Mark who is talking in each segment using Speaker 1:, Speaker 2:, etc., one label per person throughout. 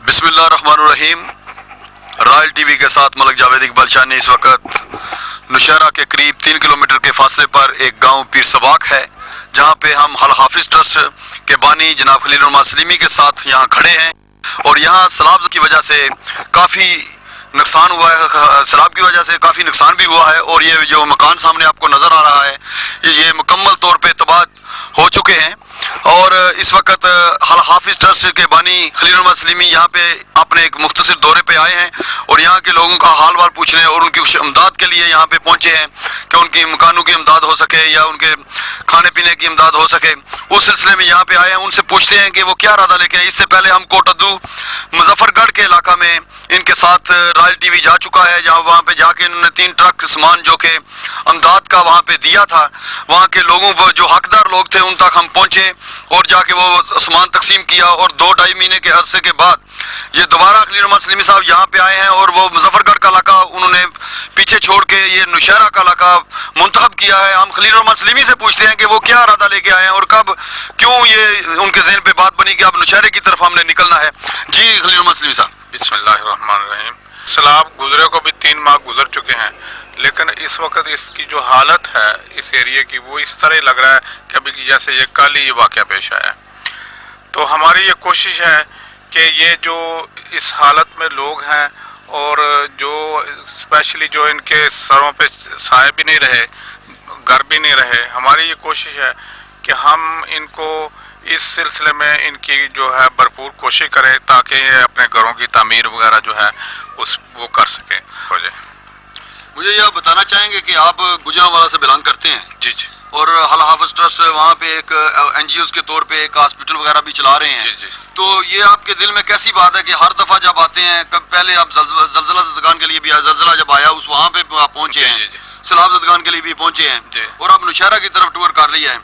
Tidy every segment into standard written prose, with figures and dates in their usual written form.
Speaker 1: بسم اللہ الرحمن الرحیم۔ رائل ٹی وی کے ساتھ ملک جاوید اقبال شاہ نے اس وقت نوشہرہ کے قریب 3 کلومیٹر کے فاصلے پر ایک گاؤں پیر سباق ہے، جہاں پہ ہم الحافظ ٹرسٹ کے بانی جناب خلیل الرحمن سلیمی کے ساتھ یہاں کھڑے ہیں، اور یہاں سیلاب کی وجہ سے کافی نقصان ہوا ہے، سیلاب کی وجہ سے کافی نقصان بھی ہوا ہے، اور یہ جو مکان سامنے آپ کو نظر آ رہا ہے یہ مکمل طور پہ تباہ ہو چکے ہیں۔ اور اس وقت الحافظ ٹرسٹ کے بانی خلیل الرحمن سلیمی یہاں پہ اپنے ایک مختصر دورے پہ آئے ہیں، اور یہاں کے لوگوں کا حال وال پوچھنے اور ان کی امداد کے لیے یہاں پہ پہنچے ہیں کہ ان کی مکانوں کی امداد ہو سکے یا ان کے کھانے پینے کی امداد ہو سکے۔ اس سلسلے میں یہاں پہ آئے ہیں، ان سے پوچھتے ہیں کہ وہ کیا ارادہ لے کے ہیں۔ اس سے پہلے ہم کوٹدو مظفر گڑھ کے علاقہ میں ان کے ساتھ رائل ٹی وی جا چکا ہے، جہاں وہاں پہ جا کے انہوں نے 3 ٹرک سامان جو کہ امداد کا وہاں پہ دیا تھا، وہاں کے لوگوں کو جو حقدار لوگ تھے ان تک ہم پہنچے اور جا کے وہ سامان تقسیم کیا، اور 2-2.5 مہینے کے عرصے کے بعد یہ دوبارہ خلیل الرحمن سلیمی صاحب یہاں پہ آئے ہیں، اور وہ مظفر گڑھ کا علاقہ انہوں نے پیچھے چھوڑ کے یہ نوشہرہ کا علاقہ منتخب کیا ہے۔ ہم خلیل الرحمن سلیمی سے پوچھتے ہیں کہ وہ کیا ارادہ لے کے آئے ہیں اور کب کیوں یہ ان کے ذہن پہ بات بنی کہ اب نوشہرے کی طرف ہم نے نکلنا ہے۔ جی خلیل الرحمن سلیمی صاحب۔
Speaker 2: بسم اللہ الرحمن الرحیم۔ سیلاب گزرے کو بھی 3 ماہ گزر چکے ہیں، لیکن اس وقت اس کی جو حالت ہے اس ایریے کی وہ اس طرح لگ رہا ہے کہ ابھی جیسے یہ کل ہی یہ واقعہ پیش آیا ہے۔ تو ہماری یہ کوشش ہے کہ یہ جو اس حالت میں لوگ ہیں اور جو اسپیشلی جو ان کے سروں پہ سائے بھی نہیں رہے، گھر بھی نہیں رہے، ہماری یہ کوشش ہے کہ ہم ان کو اس سلسلے میں ان کی جو ہے بھرپور کوشش کریں تاکہ یہ اپنے گھروں کی تعمیر وغیرہ جو ہے وہ کر سکیں ہو جائے۔
Speaker 1: مجھے یہ آپ بتانا چاہیں گے کہ آپ گجرانوالہ سے بلانگ کرتے ہیں،
Speaker 2: جی جی
Speaker 1: اور الحافظ ٹرسٹ وہاں پہ ایک NGOs کے طور پہ ایک ہاسپٹل وغیرہ بھی چلا رہے ہیں،
Speaker 2: جی جی۔
Speaker 1: تو یہ آپ کے دل میں کیسی بات ہے کہ ہر دفعہ جب آتے ہیں، پہلے آپ زلزلہ زدگان کے لیے بھی زلزلہ جب آیا اس وہاں پہ آپ پہنچے ہیں، سیلاب زدگان کے لیے بھی پہنچے ہیں، اور آپ نوشہرہ کی طرف ٹور کر رہی ہے،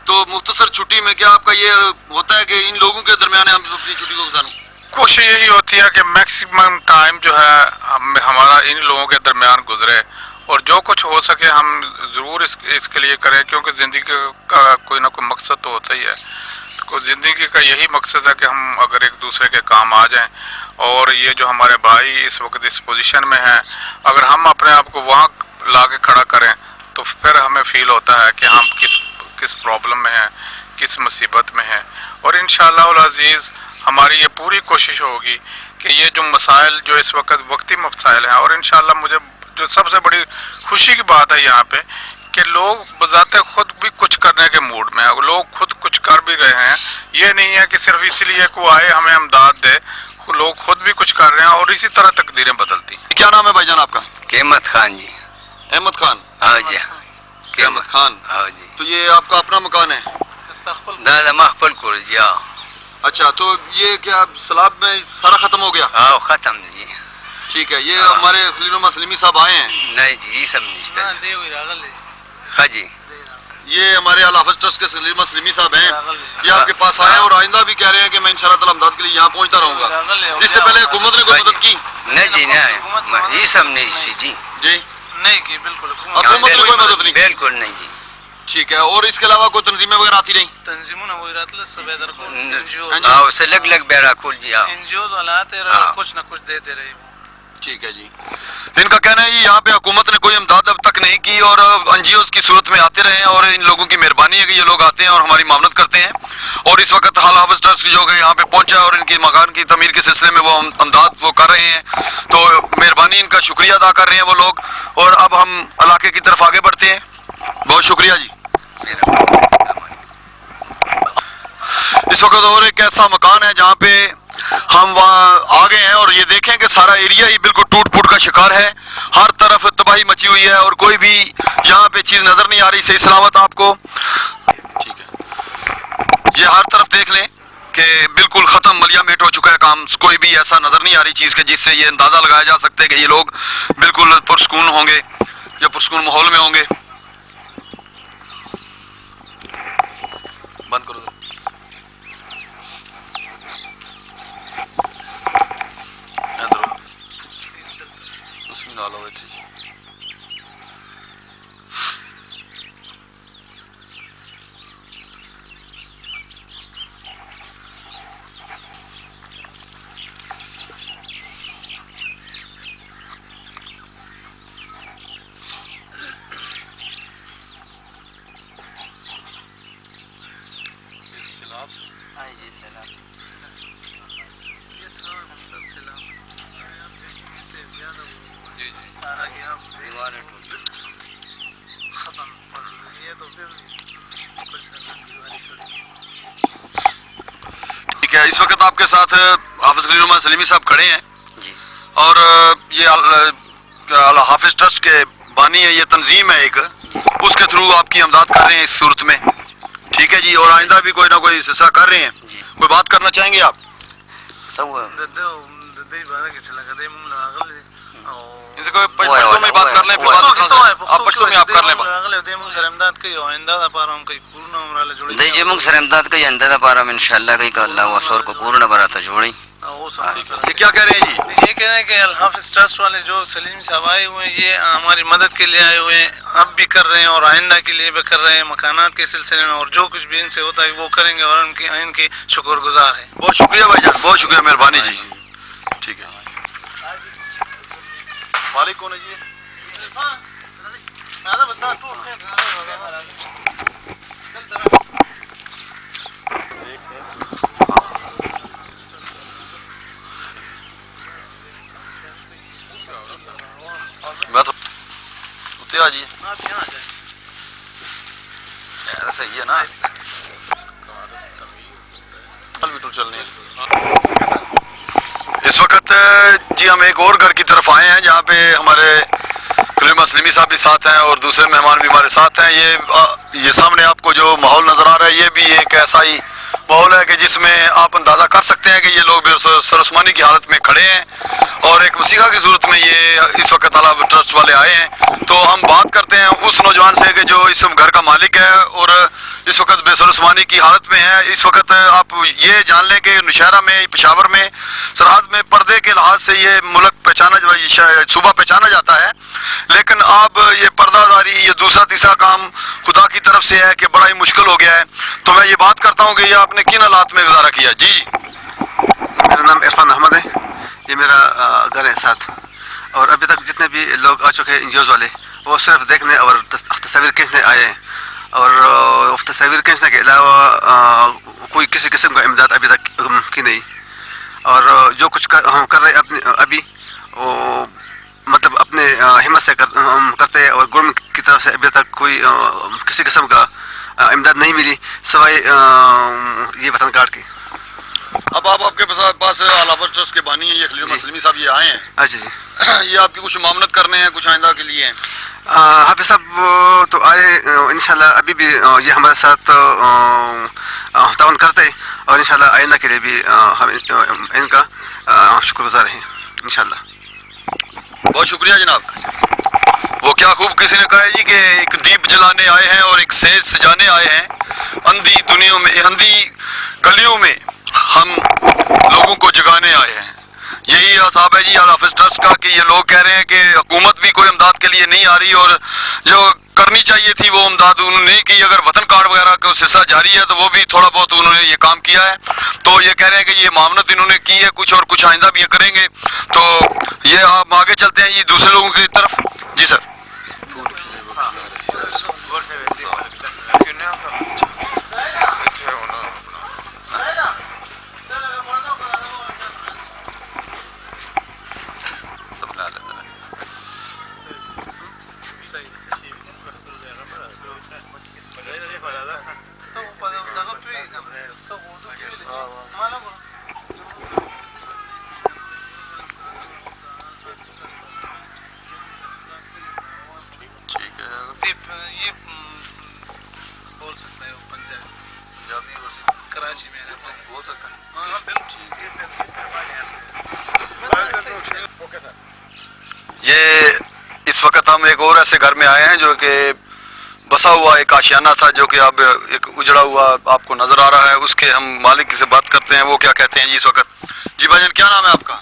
Speaker 1: تو مختصر چھٹی میں کیا آپ کا یہ ہوتا ہے کہ ان لوگوں کے درمیان ہم اپنی چھٹی کو گزاروں؟
Speaker 2: کوشش یہی ہوتی ہے کہ میکسیمم ٹائم جو ہے ہمارا ان لوگوں کے درمیان گزرے، اور جو کچھ ہو سکے ہم ضرور اس کے لیے کریں، کیونکہ زندگی کا کوئی نہ کوئی مقصد تو ہوتا ہی ہے۔ زندگی کا یہی مقصد ہے کہ ہم اگر ایک دوسرے کے کام آ جائیں، اور یہ جو ہمارے بھائی اس وقت اس پوزیشن میں ہیں، اگر ہم اپنے آپ کو وہاں لا کے کھڑا کریں تو پھر ہمیں فیل ہوتا ہے کہ ہم کس پرابلم میں ہیں، کس مصیبت میں ہیں، اور انشاءاللہ العزیز ہماری یہ پوری کوشش ہوگی کہ یہ جو مسائل جو اس وقت وقتی مسائل ہیں، اور انشاءاللہ مجھے جو سب سے بڑی خوشی کی بات ہے یہاں پہ کہ لوگ بذات خود بھی کچھ کرنے کے موڈ میں ہیں، لوگ خود کچھ کر بھی رہے ہیں، یہ نہیں ہے کہ صرف اس لیے کوئی آئے ہمیں امداد دے، لوگ خود بھی کچھ کر رہے ہیں، اور اسی طرح تقدیریں بدلتی ہیں۔
Speaker 1: کیا نام ہے بھائی جان آپ کا؟
Speaker 3: احمد خان جی۔
Speaker 1: احمد خان۔
Speaker 3: ہاں جی۔
Speaker 1: احمد خان،
Speaker 3: ہاں جی۔
Speaker 1: تو یہ آپ کا اپنا مکان ہے؟
Speaker 3: دادا محفل کو جی۔
Speaker 1: اچھا، تو یہ کیا سیلاب میں سارا ختم ہو گیا؟
Speaker 3: ہاں ختم جی۔
Speaker 1: ٹھیک ہے، یہ ہمارے خلیل الرحمن سلیمی صاحب آئے ہیں؟
Speaker 3: نہیں جی، یہ سب نہیں۔ ہاں جی،
Speaker 1: یہ ہمارے الحافظ ٹرسٹ کے خلیل الرحمن سلیمی صاحب ہیں، یہ آپ کے پاس آئے ہیں اور آئندہ بھی کہہ رہے ہیں کہ میں انشاءاللہ تعالی امداد کے لیے یہاں پہنچتا رہوں گا۔ اس سے پہلے حکومت نے کوئی مدد کی؟
Speaker 3: نہیں جی، نہیں، یہ سب نہیں سی جی۔
Speaker 1: جی
Speaker 4: نہیں کی بالکل
Speaker 1: حکومت نے کوئی مدد نہیں کی؟
Speaker 3: بالکل نہیں جی۔
Speaker 1: ٹھیک ہے، اور اس کے علاوہ کوئی تنظیمیں وغیرہ آتی رہیں؟
Speaker 4: تنظیموں نے وہ رات صبح کو
Speaker 3: ہاں اسے لگ بیرا کھول جی۔
Speaker 4: NGOs حالات کچھ نہ کچھ دیتے رہے۔
Speaker 1: ٹھیک ہے جی، ان کا کہنا ہے جی یہاں پہ حکومت نے کوئی امداد اب تک نہیں کی، اور NGOs کی صورت میں آتے رہے ہیں، اور ان لوگوں کی مہربانی ہے کہ یہ لوگ آتے ہیں اور ہماری معاونت کرتے ہیں، اور اس وقت الحافظ ٹرسٹ جو کہ یہاں پہ پہنچا ہے اور ان کی مکان کی تعمیر کے سلسلے میں وہ امداد وہ کر رہے ہیں، تو مہربانی ان کا شکریہ ادا کر رہے ہیں وہ لوگ، اور اب ہم علاقے کی طرف آگے بڑھتے ہیں۔ بہت شکریہ جی۔ اس وقت اور ایک ایسا مکان ہے جہاں پہ ہم وہاں آ گئے ہیں، اور یہ دیکھیں کہ سارا ایریا ہی بالکل ٹوٹ پھوٹ کا شکار ہے، ہر طرف تباہی مچی ہوئی ہے، اور کوئی بھی یہاں پہ چیز نظر نہیں آ رہی صحیح سلامت آپ کو۔ ٹھیک ہے، یہ ہر طرف دیکھ لیں کہ بالکل ختم ملیا میٹ ہو چکا ہے کام، کوئی بھی ایسا نظر نہیں آ رہی چیز کہ جس سے یہ اندازہ لگایا جا سکتا ہے کہ یہ لوگ بالکل پرسکون ہوں گے یا پرسکون ماحول میں ہوں گے۔ بند کرو
Speaker 4: باقی اب
Speaker 3: دیواریں ٹوٹ گئی.
Speaker 4: ختم پر یہ تو پھر کچھ دیواریں ٹوٹ گئی.
Speaker 1: ٹھیک ہے، اس وقت آپ کے ساتھ حافظ خلیل الرحمن سلیمی صاحب کھڑے ہیں
Speaker 3: جی
Speaker 1: اور یہ حافظ ٹرسٹ کے بانی ہے، یہ تنظیم ہے ایک، اس کے تھرو آپ کی امداد کر رہے ہیں اس صورت میں. ٹھیک ہے جی، اور آئندہ بھی کوئی نہ کوئی سلسلہ کر رہے ہیں.
Speaker 3: جی
Speaker 1: کوئی بات کرنا چاہیں گے آپ؟
Speaker 3: سب
Speaker 4: ددی بارہ کی چلا گئے منگ لاغل
Speaker 1: ان سے کوئی پشتو میں بات کر لیں، پھر آپ پشتو میں آپ کر لیں بات.
Speaker 4: دے منگ سر امداد کئی آئندہ دا پارا ہم کئی کورنا عمرہ جوڑی
Speaker 3: دے جی منگ سر امداد کئی اندہ دا پارا انشاءاللہ کئی کہ اللہ واسور کو پورنا براتا جوڑی.
Speaker 1: یہ کیا کہہ رہے ہیں جی؟
Speaker 4: یہ کہہ رہے ہیں کہ الحافظ ٹرسٹ والے جو سلیم صاحب آئے ہوئے ہیں یہ ہماری مدد کے لیے آئے ہوئے ہیں، اب بھی کر رہے ہیں اور آئندہ کے لیے بھی کر رہے ہیں مکانات کے سلسلے میں، اور جو کچھ بھی ان سے ہوتا ہے وہ کریں گے اور ان کی شکر گزار ہیں.
Speaker 1: بہت شکریہ بھائی جان، بہت شکریہ، مہربانی جی. ٹھیک ہے. مالک کون ہے جی؟ میں تو اتنے آ جی، صحیح ہے نا، چلنے. اس وقت جی ہم ایک اور گھر کی طرف آئے ہیں جہاں پہ ہمارے خلیل سلیمی صاحب بھی ساتھ ہیں اور دوسرے مہمان بھی ہمارے ساتھ ہیں. یہ سامنے آپ کو جو ماحول نظر آ رہا ہے یہ بھی ایک ایسا ہی ماحول ہے کہ جس میں آپ اندازہ کر سکتے ہیں کہ یہ لوگ سرعثمانی کی حالت میں کھڑے ہیں اور ایک موسیقی کی صورت میں یہ اس وقت حافظ ٹرسٹ والے آئے ہیں. تو ہم بات کرتے ہیں اس نوجوان سے کہ جو اس گھر کا مالک ہے اور اس وقت بے سرعثمانی کی حالت میں ہے. اس وقت آپ یہ جان لیں کہ نوشہرہ میں، پشاور میں سرحد میں پردے کے لحاظ سے یہ ملک صوبہ پہچانا جاتا ہے، لیکن اب یہ پردہ داری یہ دوسرا تیسرا کام خدا کی طرف سے ہے کہ بڑا ہی مشکل ہو گیا ہے. تو میں یہ بات کرتا ہوں کہ یہ آپ نے کن حالات میں گزارا کیا؟ جی
Speaker 5: میرا نام عرفان احمد ہے، یہ میرا گھر ہے ساتھ، اور ابھی تک جتنے بھی لوگ آ چکے ہیں این جی اوز والے وہ صرف دیکھنے اور تصاویر کھینچنے آئے ہیں، اور تصاویر کھینچنے کے علاوہ کوئی کسی قسم کا امداد ابھی تک کی نہیں. اور جو کچھ ہم کر رہے ہیں ابھی وہ مطلب اپنے ہمت سے کرتے ہیں، اور گورنمنٹ کی طرف سے ابھی تک کوئی کسی قسم کا امداد نہیں ملی سوائے یہ وطن کارڈ کی.
Speaker 1: اب آپ کے پاس حافظ ٹرسٹ کے بانی ہیں یہ خلیل الرحمن سلیمی صاحب، یہ آئے ہیں.
Speaker 5: اچھا جی،
Speaker 1: یہ آپ کی کچھ معاملت کرنے ہیں، کچھ آئندہ کے لیے ہیں؟
Speaker 5: حافظ صاحب تو آئے انشاءاللہ، ابھی بھی یہ ہمارے ساتھ تعاون کرتے ہیں، اور انشاءاللہ آئندہ کے لیے بھی ہم ان کا شکر گزار ہیں انشاءاللہ.
Speaker 1: بہت شکریہ جناب. وہ کیا خوب کسی نے کہا ہے جی کہ ایک دیپ جلانے آئے ہیں اور ایک سیج سجانے آئے ہیں، اندھی دنیا میں، اندھی گلیوں میں ہم لوگوں کو جگانے آئے ہیں. یہی حساب ہے جی حافظ ٹرسٹ کا کہ یہ لوگ کہہ رہے ہیں کہ حکومت بھی کوئی امداد کے لیے نہیں آ رہی، اور جو کرنی چاہیے تھی وہ امداد انہوں نے نہیں کی. اگر وطن کارڈ وغیرہ کا سلسلہ جاری ہے تو وہ بھی تھوڑا بہت انہوں نے یہ کام کیا ہے. تو یہ کہہ رہے ہیں کہ یہ معاملت انہوں نے کی ہے کچھ، اور کچھ آئندہ بھی یہ کریں گے. تو یہ آپ آگے چلتے ہیں جی دوسرے لوگوں کی طرف. جی سر.
Speaker 4: یہ بول سکتا ہے وہ پنجابی کراچی میں رہتا ہے،
Speaker 1: ہو سکتا ہے.
Speaker 4: ہاں بالکل.
Speaker 1: یہ اس وقت ہم ایک اور ایسے گھر میں آئے ہیں جو کہ بسا ہوا ایک آشیانہ تھا جو کہ اب ایک اجڑا ہوا آپ کو نظر آ رہا ہے. اس کے ہم مالک سے بات کرتے ہیں، وہ کیا کہتے ہیں جی اس وقت. جی بھائی جان کیا نام ہے آپ کا؟